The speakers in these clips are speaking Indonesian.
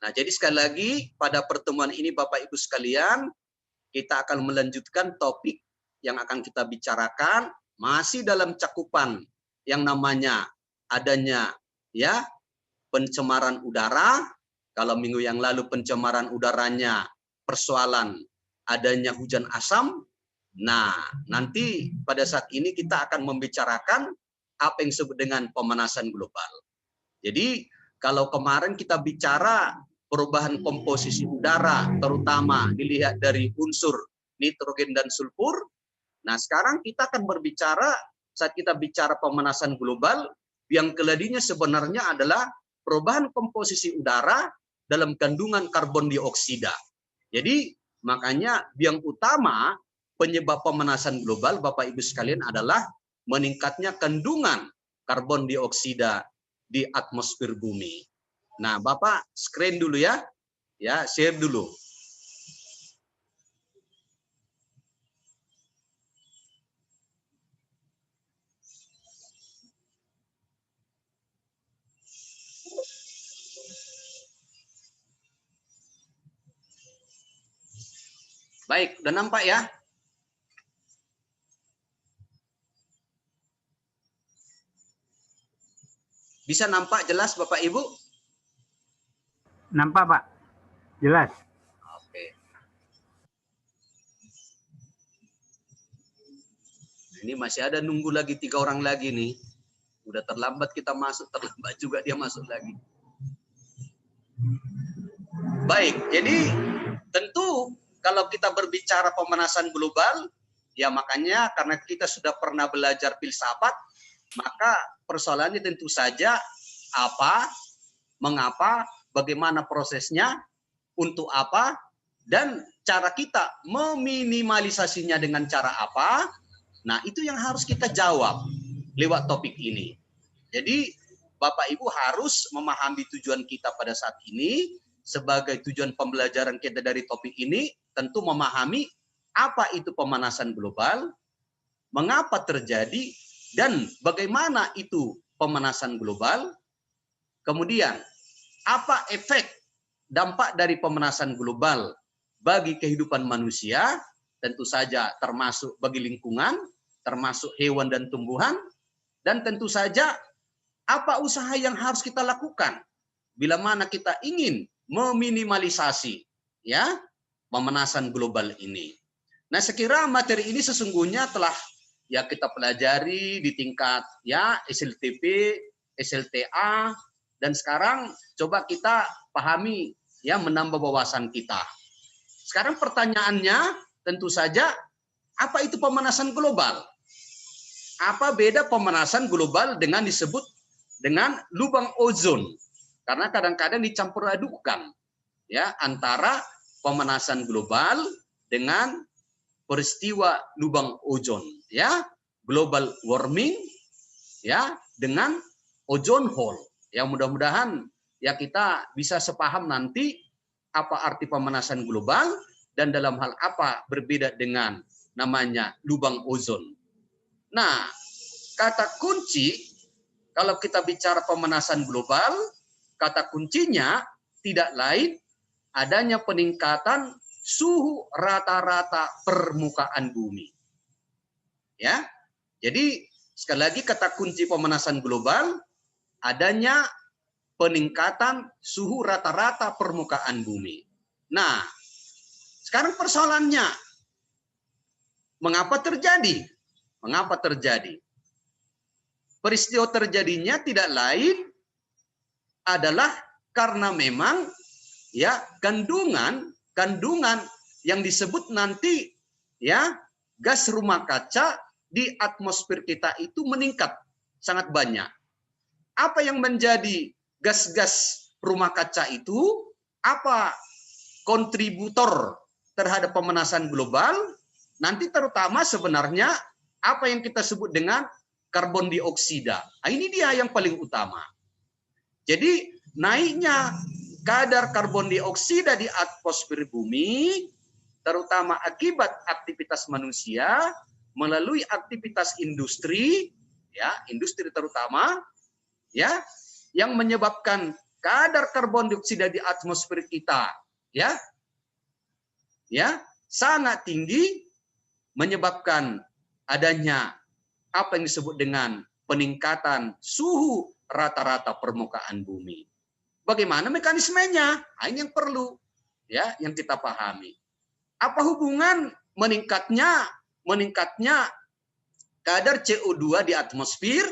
Nah, jadi sekali lagi pada pertemuan ini Bapak Ibu sekalian, kita akan melanjutkan topik yang akan kita bicarakan masih dalam cakupan yang namanya adanya ya pencemaran udara. Kalau minggu yang lalu pencemaran udaranya persoalan adanya hujan asam. Nah, nanti pada saat ini kita akan membicarakan apa yang disebut dengan pemanasan global. Jadi kalau kemarin kita bicara perubahan komposisi udara, terutama dilihat dari unsur nitrogen dan sulfur. Nah, sekarang kita akan berbicara, saat kita bicara pemanasan global, yang keladinya sebenarnya adalah perubahan komposisi udara dalam kandungan karbon dioksida. Jadi, makanya yang utama penyebab pemanasan global, Bapak Ibu sekalian, adalah meningkatnya kandungan karbon dioksida di atmosfer bumi. Nah, Bapak screen dulu ya, share dulu. Baik, udah nampak ya? Bisa nampak jelas Bapak Ibu? Nampak Pak, jelas. Oke. Ini masih ada nunggu lagi 3 orang lagi nih. Udah terlambat kita masuk, terlambat juga dia masuk lagi. Baik, jadi tentu kalau kita berbicara pemanasan global, ya makanya karena kita sudah pernah belajar filsafat, maka persoalannya tentu saja apa, mengapa, bagaimana prosesnya, untuk apa, dan cara kita meminimalisasinya dengan cara apa. Nah, itu yang harus kita jawab lewat topik ini. Jadi, Bapak Ibu harus memahami tujuan kita pada saat ini. Sebagai tujuan pembelajaran kita dari topik ini, tentu memahami apa itu pemanasan global, mengapa terjadi, dan bagaimana itu pemanasan global. Kemudian, apa efek dampak dari pemanasan global bagi kehidupan manusia, tentu saja termasuk bagi lingkungan, termasuk hewan dan tumbuhan, dan tentu saja apa usaha yang harus kita lakukan bila mana kita ingin meminimalisasi ya pemanasan global ini. Nah, sekira materi ini sesungguhnya telah ya kita pelajari di tingkat ya SLTP, SLTA, dan sekarang coba kita pahami ya, menambah wawasan kita. Sekarang pertanyaannya tentu saja, apa itu pemanasan global? Apa beda pemanasan global dengan disebut dengan lubang ozon? Karena kadang-kadang dicampur adukan ya antara pemanasan global dengan peristiwa lubang ozon ya, global warming ya dengan ozone hole. Ya, mudah-mudahan ya kita bisa sepaham nanti apa arti pemanasan global dan dalam hal apa berbeda dengan namanya lubang ozon. Nah, kata kunci kalau kita bicara pemanasan global, kata kuncinya tidak lain adanya peningkatan suhu rata-rata permukaan bumi. Ya. Jadi sekali lagi kata kunci pemanasan global adanya peningkatan suhu rata-rata permukaan bumi. Nah, sekarang persoalannya, mengapa terjadi? Mengapa terjadi? Peristiwa terjadinya tidak lain adalah karena memang ya kandungan yang disebut nanti ya gas rumah kaca di atmosfer kita itu meningkat sangat banyak. Apa yang menjadi gas-gas rumah kaca itu? Apa kontributor terhadap pemanasan global? Nanti terutama sebenarnya apa yang kita sebut dengan karbon dioksida. Nah, ini dia yang paling utama. Jadi naiknya kadar karbon dioksida di atmosfer bumi terutama akibat aktivitas manusia melalui aktivitas industri ya, industri terutama ya, yang menyebabkan kadar karbon dioksida di atmosfer kita ya sangat tinggi, menyebabkan adanya apa yang disebut dengan peningkatan suhu rata-rata permukaan bumi. Bagaimana mekanismenya? Ini yang perlu ya yang kita pahami. Apa hubungan meningkatnya kadar CO2 di atmosfer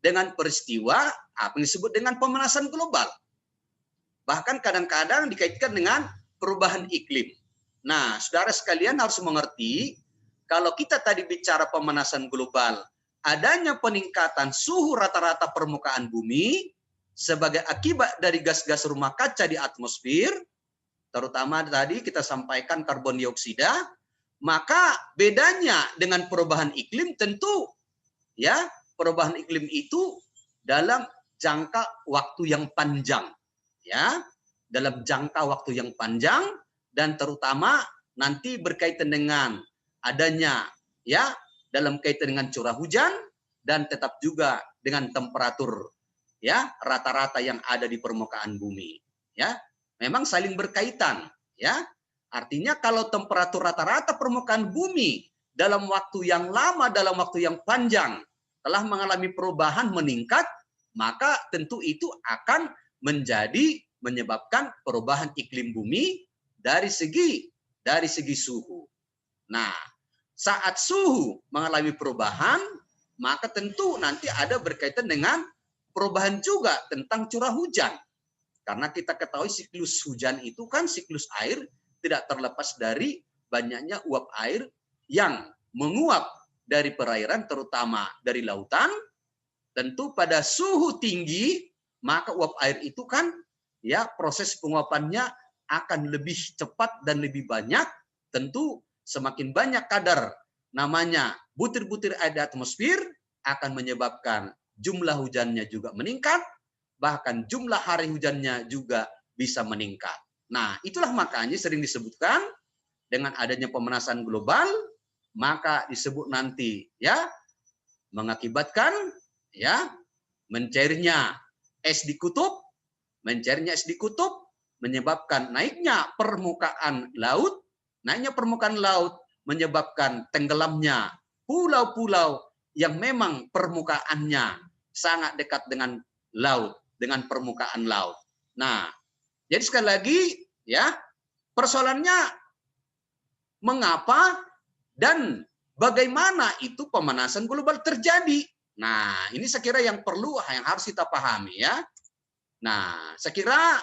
dengan peristiwa apa yang disebut dengan pemanasan global? Bahkan kadang-kadang dikaitkan dengan perubahan iklim. Nah, saudara sekalian harus mengerti, kalau kita tadi bicara pemanasan global, adanya peningkatan suhu rata-rata permukaan bumi sebagai akibat dari gas-gas rumah kaca di atmosfer, terutama tadi kita sampaikan karbon dioksida, maka bedanya dengan perubahan iklim tentu ya, perubahan iklim itu dalam jangka waktu yang panjang. Ya, dalam jangka waktu yang panjang dan terutama nanti berkaitan dengan adanya ya dalam kaitan dengan curah hujan dan tetap juga dengan temperatur ya rata-rata yang ada di permukaan bumi ya. Memang saling berkaitan ya. Artinya kalau temperatur rata-rata permukaan bumi dalam waktu yang lama, dalam waktu yang panjang telah mengalami perubahan meningkat, maka tentu itu akan menyebabkan perubahan iklim bumi dari segi suhu. Nah, saat suhu mengalami perubahan, maka tentu nanti ada berkaitan dengan perubahan juga tentang curah hujan. Karena kita ketahui siklus hujan itu kan siklus air tidak terlepas dari banyaknya uap air yang menguap dari perairan terutama dari lautan. Tentu pada suhu tinggi maka uap air itu kan ya proses penguapannya akan lebih cepat dan lebih banyak. Tentu semakin banyak kadar namanya butir-butir air di atmosfer akan menyebabkan jumlah hujannya juga meningkat, bahkan jumlah hari hujannya juga bisa meningkat. Nah, itulah makanya sering disebutkan dengan adanya pemanasan global, maka disebut nanti ya mengakibatkan ya mencairnya es di kutub, menyebabkan naiknya permukaan laut, menyebabkan tenggelamnya pulau-pulau yang memang permukaannya sangat dekat dengan laut, dengan permukaan laut. Nah, jadi sekali lagi ya, persoalannya mengapa dan bagaimana itu pemanasan global terjadi. Nah, ini saya kira yang harus kita pahami ya. Nah, saya kira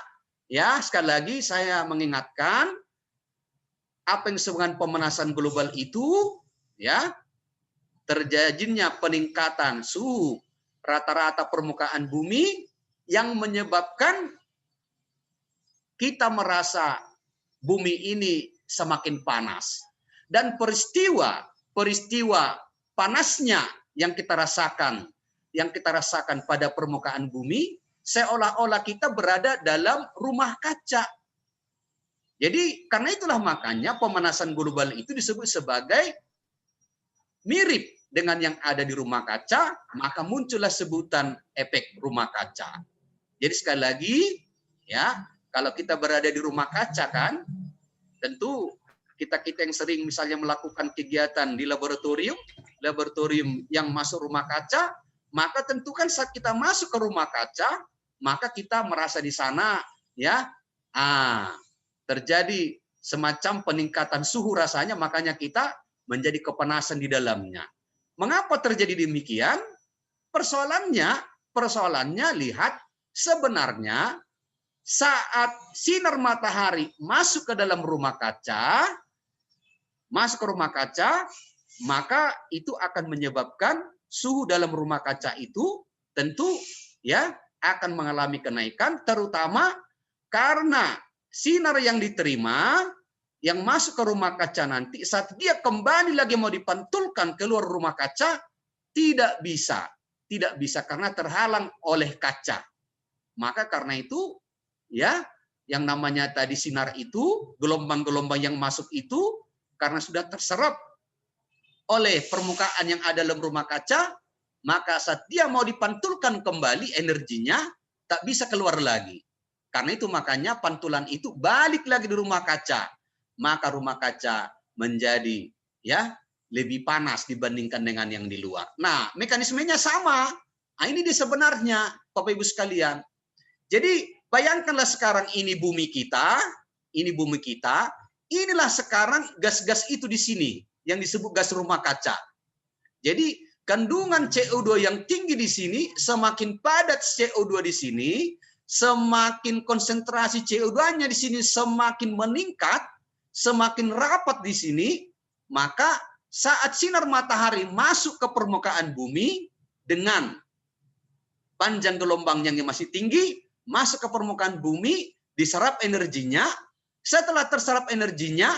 ya sekali lagi saya mengingatkan apa yang disebut dengan pemanasan global itu ya terjadinya peningkatan suhu rata-rata permukaan bumi yang menyebabkan kita merasa bumi ini semakin panas. Dan peristiwa panasnya yang kita rasakan pada permukaan bumi, seolah-olah kita berada dalam rumah kaca. Jadi karena itulah makanya pemanasan global itu disebut sebagai mirip dengan yang ada di rumah kaca, maka muncullah sebutan efek rumah kaca. Jadi sekali lagi, ya kalau kita berada di rumah kaca kan, tentu kita yang sering misalnya melakukan kegiatan di laboratorium yang masuk rumah kaca, maka tentu kan saat kita masuk ke rumah kaca, maka kita merasa di sana ya terjadi semacam peningkatan suhu rasanya, makanya kita menjadi kepanasan di dalamnya. Mengapa terjadi demikian? Persoalannya lihat sebenarnya saat sinar matahari masuk ke dalam rumah kaca, maka itu akan menyebabkan suhu dalam rumah kaca itu tentu ya akan mengalami kenaikan, terutama karena sinar yang diterima yang masuk ke rumah kaca nanti saat dia kembali lagi mau dipantulkan keluar rumah kaca tidak bisa karena terhalang oleh kaca. Maka karena itu ya yang namanya tadi sinar itu, gelombang-gelombang yang masuk itu karena sudah terserap oleh permukaan yang ada dalam rumah kaca, maka saat dia mau dipantulkan kembali energinya tak bisa keluar lagi. Karena itu makanya pantulan itu balik lagi di rumah kaca. Maka rumah kaca menjadi ya lebih panas dibandingkan dengan yang di luar. Nah, mekanismenya sama. Nah, ini dia sebenarnya, Bapak Ibu sekalian. Jadi, bayangkanlah sekarang ini bumi kita, inilah sekarang gas-gas itu di sini, yang disebut gas rumah kaca. Jadi, kandungan CO2 yang tinggi di sini, semakin padat CO2 di sini, semakin konsentrasi CO2-nya di sini semakin meningkat, semakin rapat di sini, maka saat sinar matahari masuk ke permukaan bumi dengan panjang gelombang yang masih tinggi, masuk ke permukaan bumi, diserap energinya. Setelah terserap energinya,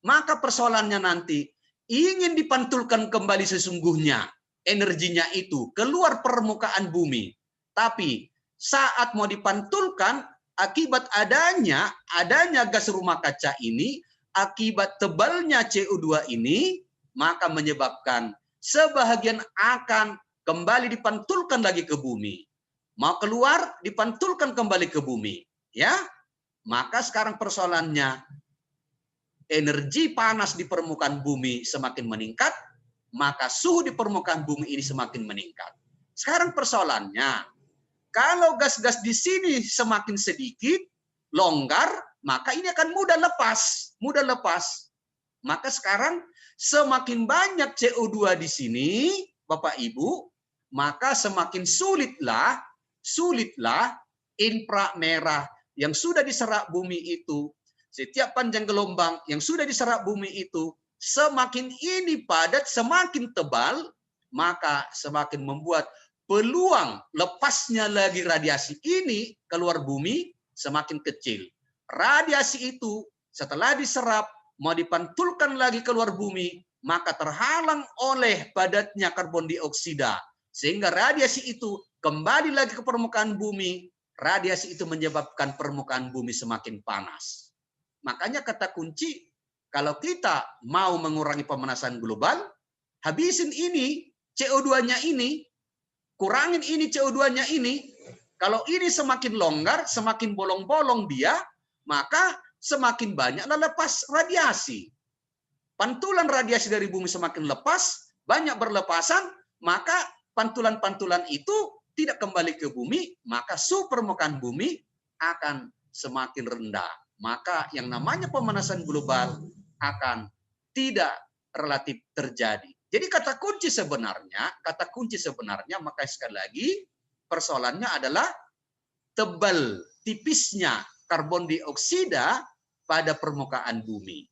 maka persoalannya nanti ingin dipantulkan kembali sesungguhnya energinya itu keluar permukaan bumi. Tapi saat mau dipantulkan, akibat adanya gas rumah kaca ini, akibat tebalnya CO2 ini, maka menyebabkan sebahagian akan kembali dipantulkan lagi ke bumi. Mau keluar, dipantulkan kembali ke bumi. Ya, maka sekarang persoalannya, energi panas di permukaan bumi semakin meningkat, maka suhu di permukaan bumi ini semakin meningkat. Sekarang persoalannya, kalau gas-gas di sini semakin sedikit, longgar, maka ini akan mudah lepas. Maka sekarang semakin banyak CO2 di sini, Bapak Ibu, maka semakin sulitlah inframerah yang sudah diserap bumi itu, setiap panjang gelombang yang sudah diserap bumi itu, semakin ini padat, semakin tebal, maka semakin membuat peluang lepasnya lagi radiasi ini keluar bumi semakin kecil. Radiasi itu setelah diserap, mau dipantulkan lagi keluar bumi, maka terhalang oleh padatnya karbon dioksida. Sehingga radiasi itu kembali lagi ke permukaan bumi, radiasi itu menyebabkan permukaan bumi semakin panas. Makanya kata kunci, kalau kita mau mengurangi pemanasan global, habisin ini, CO2-nya ini, kurangin ini CO2-nya ini. Kalau ini semakin longgar, semakin bolong-bolong dia, maka semakin banyaklah lepas radiasi. Pantulan radiasi dari bumi semakin lepas, banyak berlepasan, maka pantulan-pantulan itu tidak kembali ke bumi, maka suhu permukaan bumi akan semakin rendah. Maka yang namanya pemanasan global akan tidak relatif terjadi. Jadi kata kunci sebenarnya, maka sekali lagi persoalannya adalah tebal tipisnya karbon dioksida pada permukaan bumi.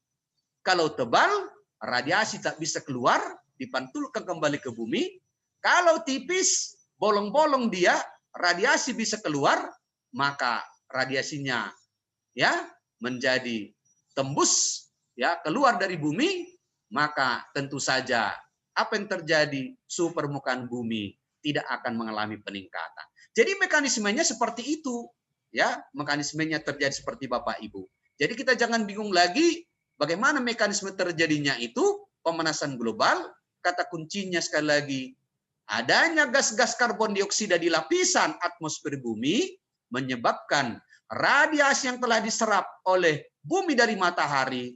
Kalau tebal, radiasi tak bisa keluar, dipantulkan kembali ke bumi. Kalau tipis, bolong-bolong dia, radiasi bisa keluar, maka radiasinya ya menjadi tembus ya keluar dari bumi, maka tentu saja apa yang terjadi, suhu permukaan bumi tidak akan mengalami peningkatan. Jadi mekanismenya seperti itu, ya, mekanismenya terjadi seperti Bapak Ibu. Jadi kita jangan bingung lagi bagaimana mekanisme terjadinya itu pemanasan global. Kata kuncinya sekali lagi, adanya gas-gas karbon dioksida di lapisan atmosfer bumi menyebabkan radiasi yang telah diserap oleh bumi dari matahari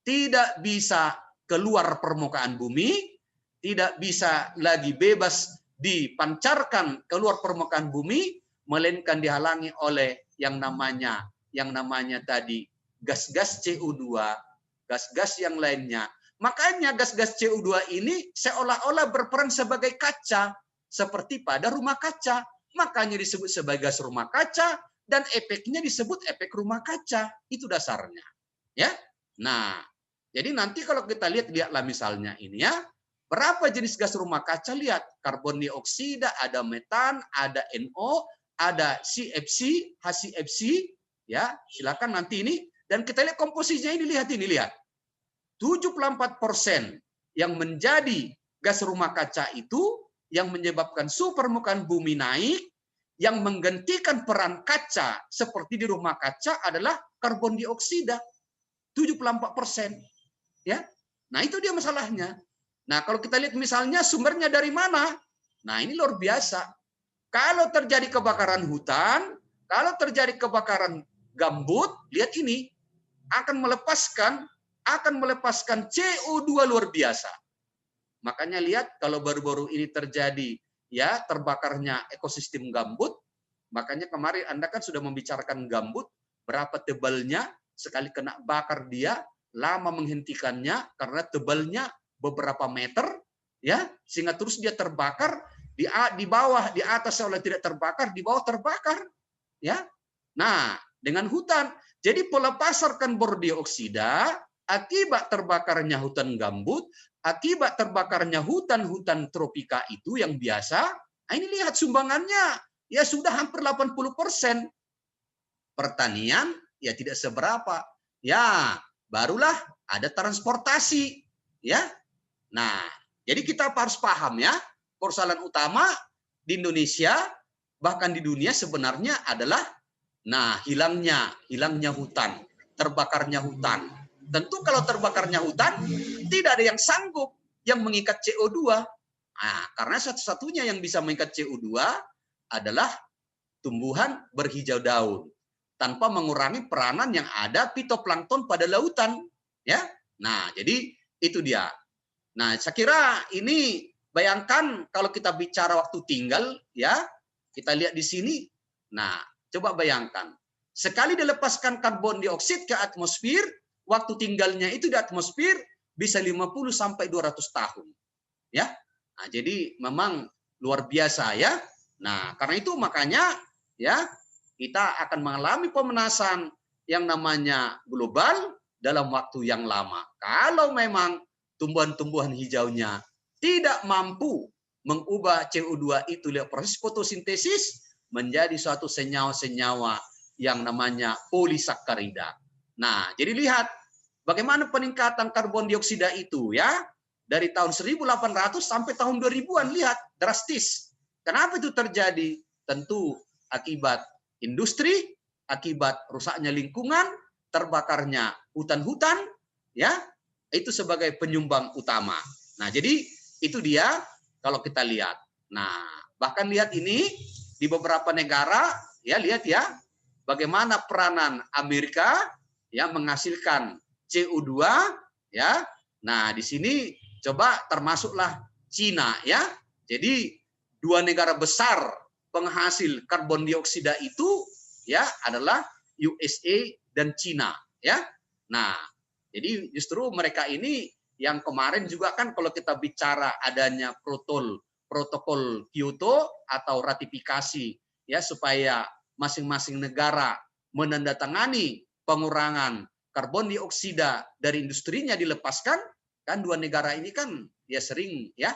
tidak bisa keluar permukaan bumi, tidak bisa lagi bebas dipancarkan keluar permukaan bumi, melainkan dihalangi oleh yang namanya tadi gas-gas CO2, gas-gas yang lainnya. Makanya gas-gas CO2 ini seolah-olah berperan sebagai kaca, seperti pada rumah kaca. Makanya disebut sebagai gas rumah kaca, dan efeknya disebut efek rumah kaca. Itu dasarnya. Ya. Nah, jadi nanti kalau kita lihatlah misalnya ini ya, berapa jenis gas rumah kaca? Lihat, karbon dioksida, ada metan, ada NO, ada CFC, HCFC, ya. Silakan nanti ini, dan kita lihat komposisinya ini, lihat. 74% yang menjadi gas rumah kaca itu yang menyebabkan suhu permukaan bumi naik, yang menggantikan peran kaca seperti di rumah kaca adalah karbon dioksida. 74%. Ya. Nah, itu dia masalahnya. Nah, kalau kita lihat misalnya sumbernya dari mana? Nah, ini luar biasa. Kalau terjadi kebakaran hutan, Kalau terjadi kebakaran gambut, lihat ini akan melepaskan CO2 luar biasa. Makanya lihat kalau baru-baru ini terjadi ya terbakarnya ekosistem gambut, makanya kemarin Anda kan sudah membicarakan gambut, berapa tebalnya, sekali kena bakar dia lama menghentikannya karena tebalnya beberapa meter ya, sehingga terus dia terbakar di bawah, di atas oleh tidak terbakar, di bawah terbakar ya. Nah, dengan hutan jadi pelepasan karbon dioksida akibat terbakarnya hutan gambut, akibat terbakarnya hutan-hutan tropika itu yang biasa. Nah, ini lihat sumbangannya ya sudah hampir 80%. Pertanian ya tidak seberapa. Ya, barulah ada transportasi ya. Nah, jadi kita harus paham ya, persoalan utama di Indonesia bahkan di dunia sebenarnya adalah hilangnya hutan, terbakarnya hutan. Tentu kalau terbakarnya hutan tidak ada yang sanggup yang mengikat CO2. Nah, karena satu-satunya yang bisa mengikat CO2 adalah tumbuhan berhijau daun tanpa mengurangi peranan yang ada fitoplankton pada lautan ya. Nah, jadi itu dia. Nah, saya kira ini bayangkan kalau kita bicara waktu tinggal ya, kita lihat di sini. Nah, coba bayangkan. Sekali dilepaskan karbon dioksida ke atmosfer, waktu tinggalnya itu di atmosfer bisa 50 sampai 200 tahun. Ya. Nah, jadi memang luar biasa ya. Nah, karena itu makanya ya kita akan mengalami pemanasan yang namanya global dalam waktu yang lama. Kalau memang tumbuhan-tumbuhan hijaunya tidak mampu mengubah CO2 itu lewat proses fotosintesis menjadi suatu senyawa-senyawa yang namanya polisakarida. Nah, jadi lihat bagaimana peningkatan karbon dioksida itu ya dari tahun 1800 sampai tahun 2000-an, lihat drastis. Kenapa itu terjadi? Tentu akibat industri, akibat rusaknya lingkungan, terbakarnya hutan-hutan, ya itu sebagai penyumbang utama. Nah, jadi itu dia kalau kita lihat. Nah, bahkan lihat ini di beberapa negara, ya lihat ya, bagaimana peranan Amerika ya menghasilkan CO2 ya. Nah, di sini coba termasuklah Cina ya. Jadi dua negara besar penghasil karbon dioksida itu ya adalah USA dan Cina ya. Nah, jadi justru mereka ini yang kemarin juga kan kalau kita bicara adanya protokol Kyoto atau ratifikasi ya supaya masing-masing negara menandatangani pengurangan karbon dioksida dari industrinya dilepaskan, kan dua negara ini kan ya sering ya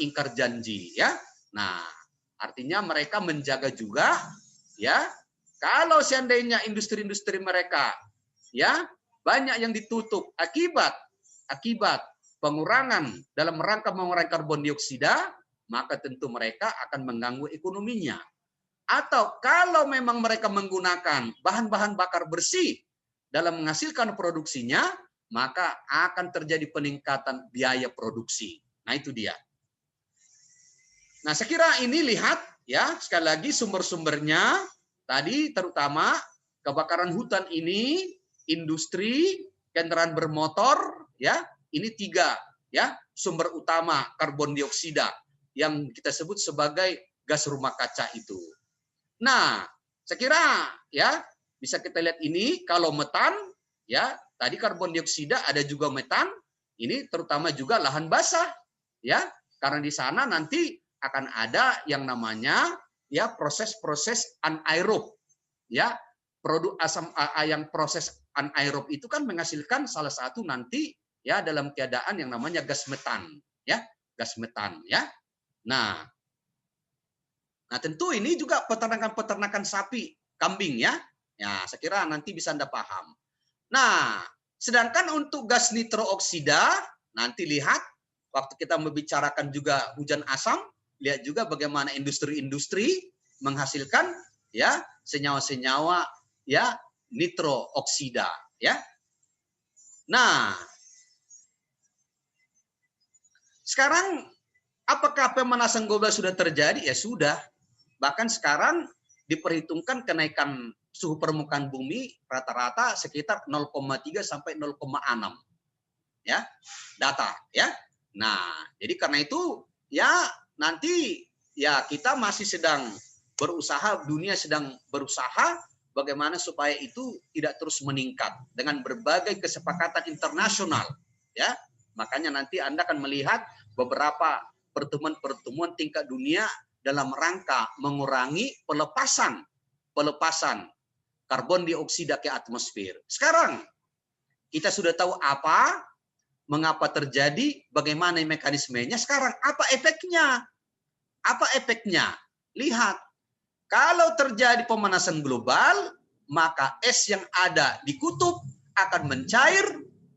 ingkar janji ya. Nah, artinya mereka menjaga juga ya kalau seandainya industri-industri mereka ya banyak yang ditutup akibat pengurangan dalam rangka mengurangi karbon dioksida, maka tentu mereka akan mengganggu ekonominya. Atau kalau memang mereka menggunakan bahan-bahan bakar bersih dalam menghasilkan produksinya, maka akan terjadi peningkatan biaya produksi. Nah, itu dia. Nah, saya kira ini lihat ya, sekali lagi sumber-sumbernya tadi terutama kebakaran hutan ini, industri, kendaraan bermotor ya, ini 3 ya sumber utama karbon dioksida yang kita sebut sebagai gas rumah kaca itu. Nah, saya kira ya bisa kita lihat ini kalau metan ya, tadi karbon dioksida ada juga metan, ini terutama juga lahan basah ya, karena di sana nanti akan ada yang namanya ya proses-proses anaerob ya, produk asam yang proses anaerob itu kan menghasilkan salah satu nanti ya dalam keadaan yang namanya gas metan ya, gas metan ya. Nah tentu ini juga peternakan sapi kambing ya, saya kira nanti bisa Anda paham. Nah, sedangkan untuk gas nitrooksida nanti lihat waktu kita membicarakan juga hujan asam, lihat juga bagaimana industri-industri menghasilkan ya senyawa-senyawa ya nitrooksida ya. Nah, sekarang apakah pemanasan global sudah terjadi? Ya sudah. Bahkan sekarang diperhitungkan kenaikan suhu permukaan bumi rata-rata sekitar 0,3 sampai 0,6 ya data ya. Nah, jadi karena itu ya nanti ya kita masih sedang berusaha, dunia sedang berusaha bagaimana supaya itu tidak terus meningkat dengan berbagai kesepakatan internasional ya. Makanya nanti Anda akan melihat beberapa pertemuan-pertemuan tingkat dunia dalam rangka mengurangi pelepasan karbon dioksida ke atmosfer. Sekarang kita sudah tahu mengapa terjadi, bagaimana mekanismenya. Sekarang apa efeknya? Apa efeknya? Lihat, kalau terjadi pemanasan global, maka es yang ada di kutub akan mencair,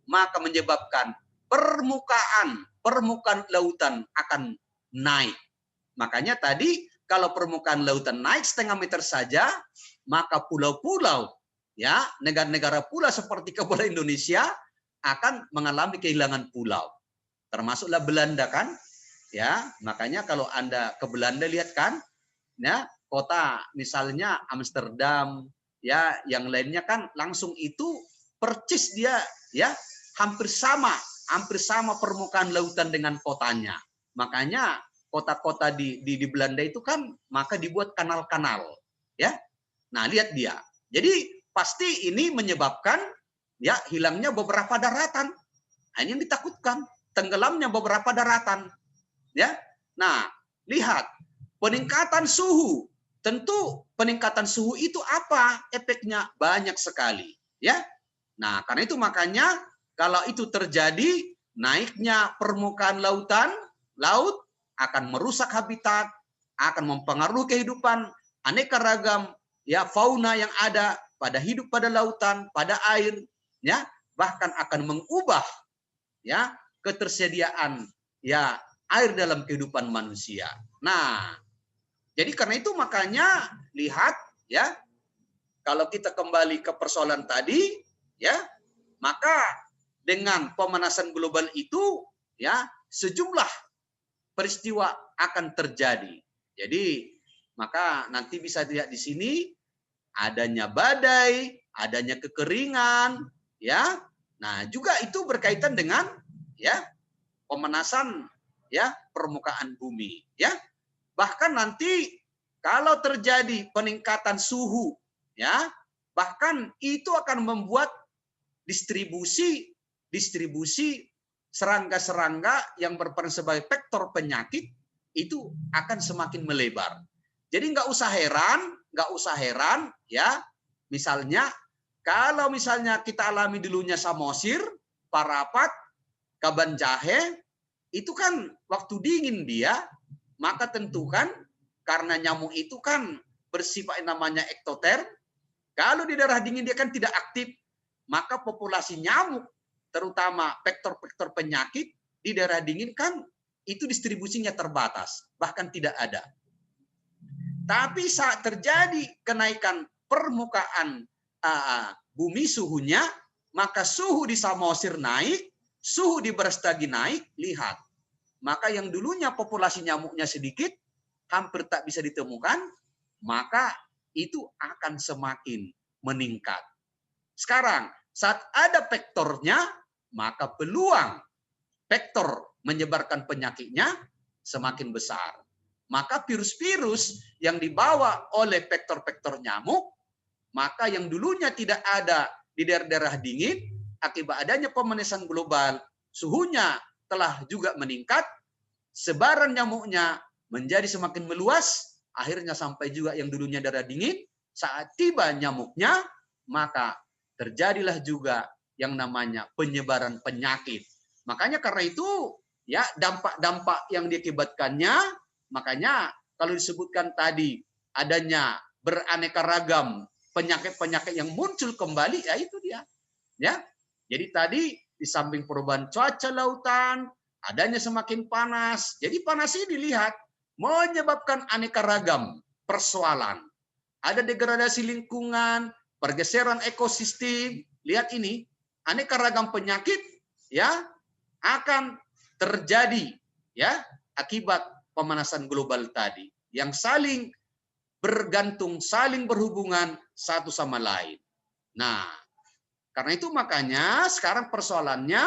maka menyebabkan permukaan lautan akan naik. Makanya tadi kalau permukaan lautan naik setengah meter saja, maka pulau-pulau, ya negara-negara pulau seperti Kepulauan Indonesia akan mengalami kehilangan pulau. Termasuklah Belanda kan, ya. Makanya kalau Anda ke Belanda lihat kan, ya kota misalnya Amsterdam, ya yang lainnya kan langsung itu percis dia, ya hampir sama permukaan lautan dengan kotanya. Makanya kota-kota di Belanda itu kan maka dibuat kanal-kanal, ya. Nah, lihat dia. Jadi pasti ini menyebabkan ya hilangnya beberapa daratan. Nah, ini yang ditakutkan, tenggelamnya beberapa daratan, ya. Nah, lihat peningkatan suhu. Tentu peningkatan suhu itu apa efeknya? Banyak sekali, ya. Nah, karena itu makanya kalau itu terjadi, naiknya permukaan laut akan merusak habitat, akan mempengaruhi kehidupan aneka ragam ya fauna yang ada pada hidup pada lautan, pada air, ya, bahkan akan mengubah ya ketersediaan ya air dalam kehidupan manusia. Nah, jadi karena itu makanya lihat ya, kalau kita kembali ke persoalan tadi ya, maka dengan pemanasan global itu ya sejumlah peristiwa akan terjadi. Jadi maka nanti bisa dilihat di sini adanya badai, adanya kekeringan, ya. Nah, juga itu berkaitan dengan ya pemanasan ya permukaan bumi, ya. Bahkan nanti kalau terjadi peningkatan suhu, ya, bahkan itu akan membuat distribusi serangga-serangga yang berperan sebagai vektor penyakit itu akan semakin melebar. Jadi nggak usah heran, ya. Misalnya kalau misalnya kita alami dulunya Samosir, Parapat, Kaban Jahe, itu kan waktu dingin dia, maka tentu kan karena nyamuk itu kan bersifat namanya ektoterm, kalau di daerah dingin dia kan tidak aktif, maka populasi nyamuk, terutama vektor-vektor penyakit di daerah dingin kan itu distribusinya terbatas, bahkan tidak ada. Tapi saat terjadi kenaikan permukaan bumi suhunya, maka suhu di Samosir naik, suhu di Brastagi naik, lihat. Maka yang dulunya populasi nyamuknya sedikit, hampir tak bisa ditemukan, maka itu akan semakin meningkat. Sekarang, saat ada vektornya, maka peluang vektor menyebarkan penyakitnya semakin besar. Maka virus-virus yang dibawa oleh vektor-vektor nyamuk, maka yang dulunya tidak ada di daerah-daerah dingin, akibat adanya pemanasan global, suhunya telah juga meningkat, sebaran nyamuknya menjadi semakin meluas, akhirnya sampai juga yang dulunya daerah dingin, saat tiba nyamuknya, maka terjadilah juga yang namanya penyebaran penyakit. Makanya karena itu, ya dampak-dampak yang diakibatkannya, makanya kalau disebutkan tadi adanya beraneka ragam penyakit-penyakit yang muncul kembali, ya itu dia. Ya, jadi tadi di samping perubahan cuaca lautan, adanya semakin panas. Jadi panas ini dilihat menyebabkan aneka ragam persoalan. Ada degradasi lingkungan, pergeseran ekosistem. Lihat ini, aneka ragam penyakit ya akan terjadi ya akibat pemanasan global tadi yang saling bergantung, saling berhubungan satu sama lain. Nah, karena itu makanya sekarang persoalannya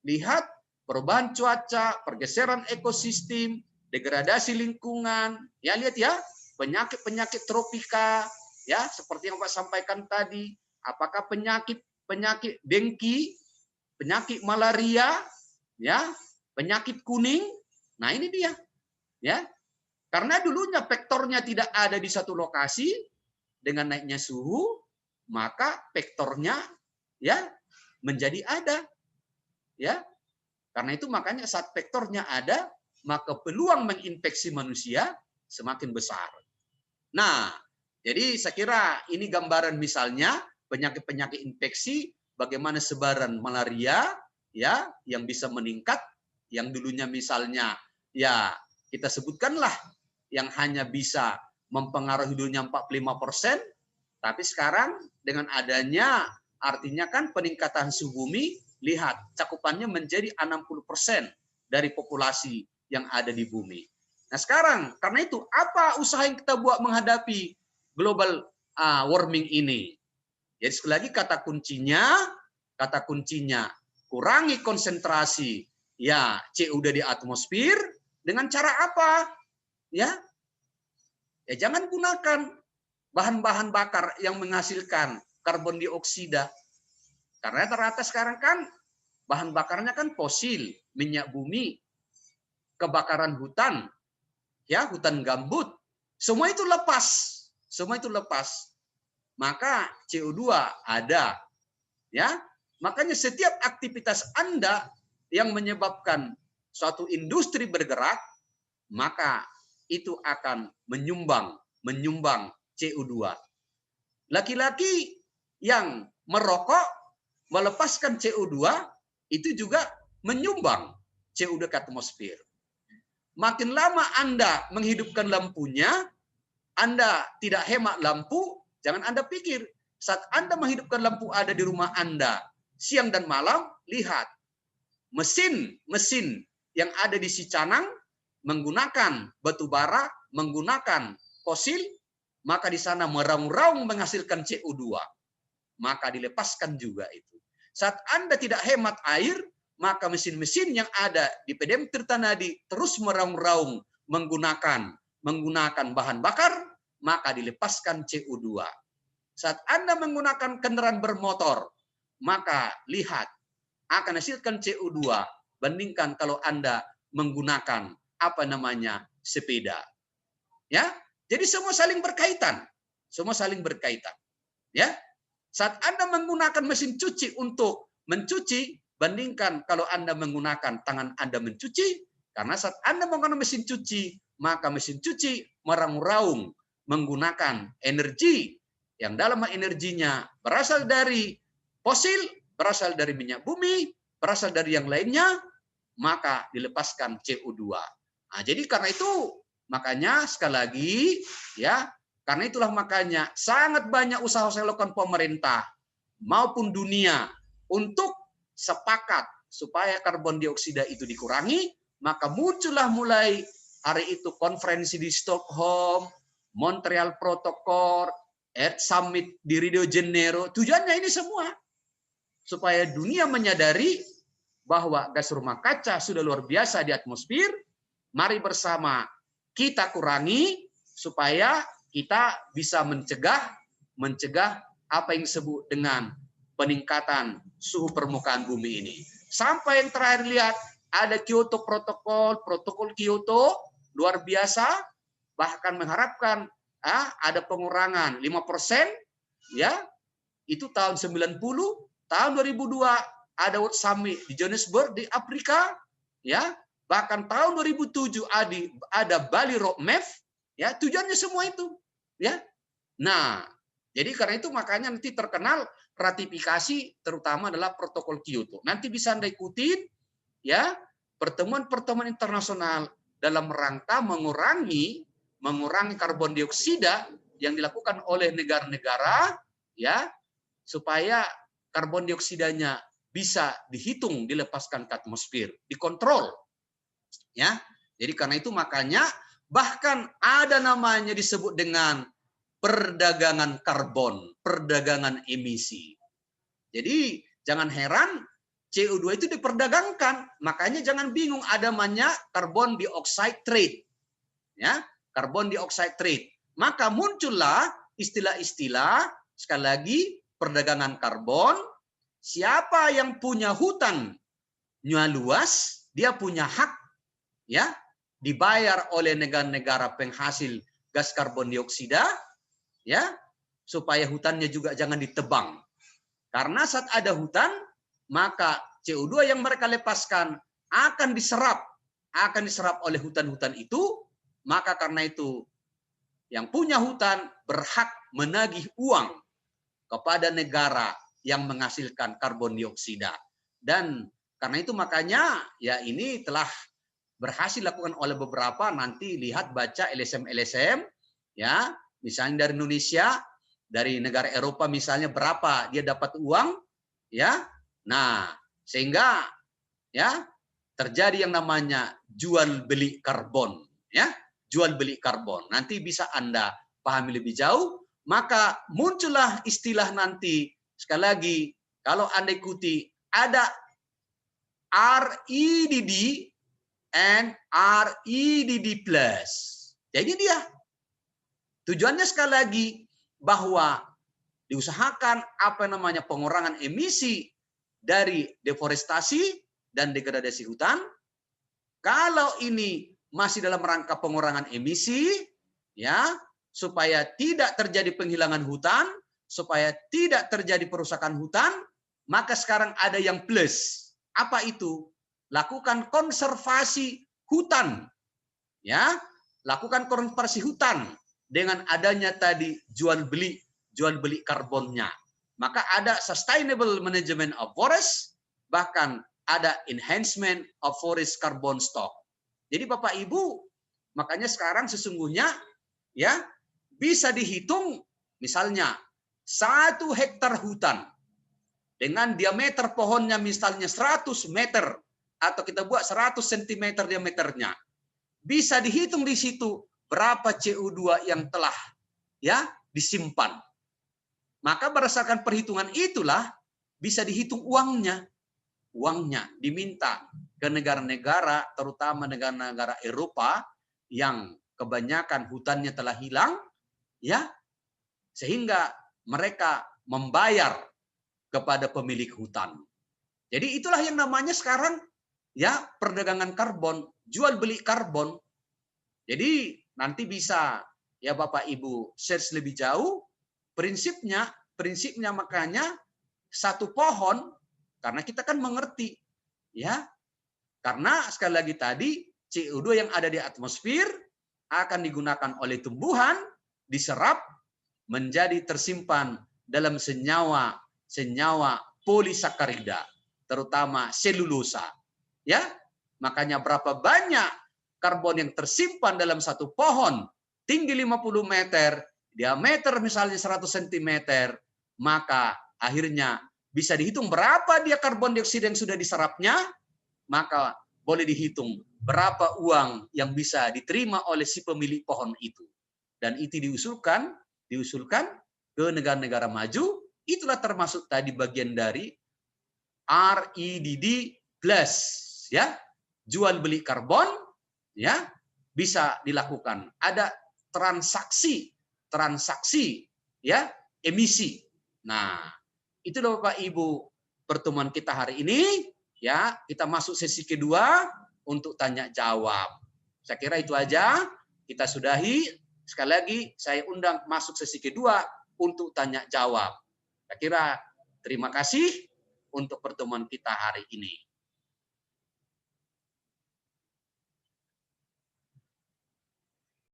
lihat perubahan cuaca, pergeseran ekosistem, degradasi lingkungan, ya lihat ya, penyakit-penyakit tropika, ya seperti yang Pak sampaikan tadi, apakah penyakit dengki, penyakit malaria, ya, penyakit kuning. Nah, ini dia, ya. Karena dulunya vektornya tidak ada di satu lokasi, dengan naiknya suhu, maka vektornya ya menjadi ada, ya. Karena itu makanya saat vektornya ada, maka peluang menginfeksi manusia semakin besar. Nah, jadi saya kira ini gambaran misalnya penyakit-penyakit infeksi, bagaimana sebaran malaria ya yang bisa meningkat, yang dulunya misalnya ya kita sebutkanlah yang hanya bisa mempengaruhi dunia 45%, tapi sekarang dengan adanya artinya kan peningkatan suhu bumi, lihat cakupannya menjadi 60% dari populasi yang ada di bumi. Nah sekarang karena itu apa usaha yang kita buat menghadapi global warming ini? Jadi sekali lagi kata kuncinya kurangi konsentrasi ya CO2 di atmosfer dengan cara apa? Ya jangan gunakan bahan-bahan bakar yang menghasilkan karbon dioksida. Karena ternyata sekarang kan bahan bakarnya kan fosil, minyak bumi, kebakaran hutan, ya hutan gambut, semua itu lepas. Maka CO2 ada, ya. Makanya setiap aktivitas Anda yang menyebabkan suatu industri bergerak, maka itu akan menyumbang CO2. Laki-laki yang merokok melepaskan CO2 itu juga menyumbang CO2 ke atmosfer. Makin lama Anda menghidupkan lampunya, Anda tidak hemat lampu, jangan Anda pikir saat Anda menghidupkan lampu ada di rumah Anda siang dan malam, lihat mesin yang ada di Sicanang menggunakan batu bara, menggunakan fosil, maka di sana meraung-raung menghasilkan CO2. Maka dilepaskan juga itu. Saat Anda tidak hemat air, maka mesin-mesin yang ada di PDAM Tirtanadi terus meraung-raung menggunakan bahan bakar, maka dilepaskan CO2. Saat Anda menggunakan kendaraan bermotor, maka lihat akan hasilkan CO2 bandingkan kalau Anda menggunakan sepeda. Ya. Jadi semua saling berkaitan. Ya. Saat Anda menggunakan mesin cuci untuk mencuci, bandingkan kalau Anda menggunakan tangan Anda mencuci, karena saat Anda menggunakan mesin cuci, maka mesin cuci meraung-raung menggunakan energi yang dalam energinya berasal dari fosil, berasal dari minyak bumi, berasal dari yang lainnya, maka dilepaskan CO2. Nah, jadi karena itu, makanya sekali lagi, ya, karena itulah makanya sangat banyak usaha yang dilakukan pemerintah maupun dunia untuk sepakat supaya karbon dioksida itu dikurangi, maka muncullah mulai hari itu konferensi di Stockholm, Montreal Protocol, Earth Summit di Rio de Janeiro. Tujuannya ini semua supaya dunia menyadari bahwa gas rumah kaca sudah luar biasa di atmosfer. Mari bersama kita kurangi supaya kita bisa mencegah apa yang disebut dengan peningkatan suhu permukaan bumi ini. Sampai yang terakhir lihat ada Kyoto protokol Kyoto luar biasa, bahkan mengharapkan ada pengurangan 5%, ya. Itu tahun 90, tahun 2002 ada World Summit di Johannesburg di Afrika, ya. Bahkan tahun 2007 ada Bali Roadmap, ya. Tujuannya semua itu, ya. Nah, jadi karena itu makanya nanti terkenal ratifikasi terutama adalah protokol Kyoto. Nanti bisa Anda ikutin, ya, pertemuan-pertemuan internasional dalam rangka mengurangi karbon dioksida yang dilakukan oleh negara-negara, ya, supaya karbon dioksidanya bisa dihitung, dilepaskan ke atmosfer, dikontrol. Ya, jadi karena itu makanya bahkan ada namanya disebut dengan perdagangan karbon, perdagangan emisi. Jadi jangan heran CO2 itu diperdagangkan, makanya jangan bingung ada namanya carbon dioxide trade. Ya, carbon dioxide trade. Maka muncullah istilah-istilah, sekali lagi, perdagangan karbon. Siapa yang punya hutan luas, dia punya hak, ya, dibayar oleh negara-negara penghasil gas karbon dioksida, ya, supaya hutannya juga jangan ditebang. Karena saat ada hutan, maka CO2 yang mereka lepaskan akan diserap oleh hutan-hutan itu. Maka karena itu yang punya hutan berhak menagih uang kepada negara yang menghasilkan karbon dioksida. Dan karena itu makanya ya ini telah berhasil dilakukan oleh beberapa, nanti lihat baca LSM ya, misalnya dari Indonesia, dari negara Eropa misalnya berapa dia dapat uang ya. Nah, sehingga ya terjadi yang namanya jual beli karbon ya, jual beli karbon. Nanti bisa Anda pahami lebih jauh, maka muncullah istilah nanti sekali lagi kalau Anda ikuti ada REDD and REDD+. Jadi dia tujuannya sekali lagi bahwa diusahakan apa namanya pengurangan emisi dari deforestasi dan degradasi hutan. Kalau ini masih dalam rangka pengurangan emisi, ya, supaya tidak terjadi penghilangan hutan, supaya tidak terjadi perusakan hutan, maka sekarang ada yang plus. Apa itu? Lakukan konservasi hutan. Ya, lakukan konservasi hutan dengan adanya tadi jual beli karbonnya. Maka ada sustainable management of forest, bahkan ada enhancement of forest carbon stock. Jadi Bapak Ibu, makanya sekarang sesungguhnya ya bisa dihitung misalnya 1 hektar hutan dengan diameter pohonnya misalnya 100 meter atau kita buat 100 cm diameternya. Bisa dihitung di situ berapa CO2 yang telah ya disimpan. Maka berdasarkan perhitungan itulah bisa dihitung uangnya. Uangnya diminta ke negara-negara, terutama negara-negara Eropa yang kebanyakan hutannya telah hilang, ya, sehingga mereka membayar kepada pemilik hutan. Jadi itulah yang namanya sekarang ya perdagangan karbon, jual beli karbon. Jadi nanti bisa ya Bapak Ibu search lebih jauh prinsipnya makanya satu pohon, karena kita kan mengerti ya, karena sekali lagi tadi CO2 yang ada di atmosfer akan digunakan oleh tumbuhan, diserap menjadi tersimpan dalam senyawa polisakarida, terutama selulosa. Ya, makanya berapa banyak karbon yang tersimpan dalam satu pohon tinggi 50 meter, diameter misalnya 100 cm, maka akhirnya bisa dihitung berapa dia karbon dioksida yang sudah diserapnya, maka boleh dihitung berapa uang yang bisa diterima oleh si pemilik pohon itu. Dan itu diusulkan ke negara-negara maju, itulah termasuk tadi bagian dari REDD+, ya, jual beli karbon, ya, bisa dilakukan. Ada transaksi ya, emisi. Nah, itu Bapak Ibu pertemuan kita hari ini, ya. Kita masuk sesi kedua untuk tanya jawab. Saya kira itu aja, kita sudahi. Sekali lagi saya undang masuk sesi kedua untuk tanya jawab. Saya kira terima kasih untuk pertemuan kita hari ini.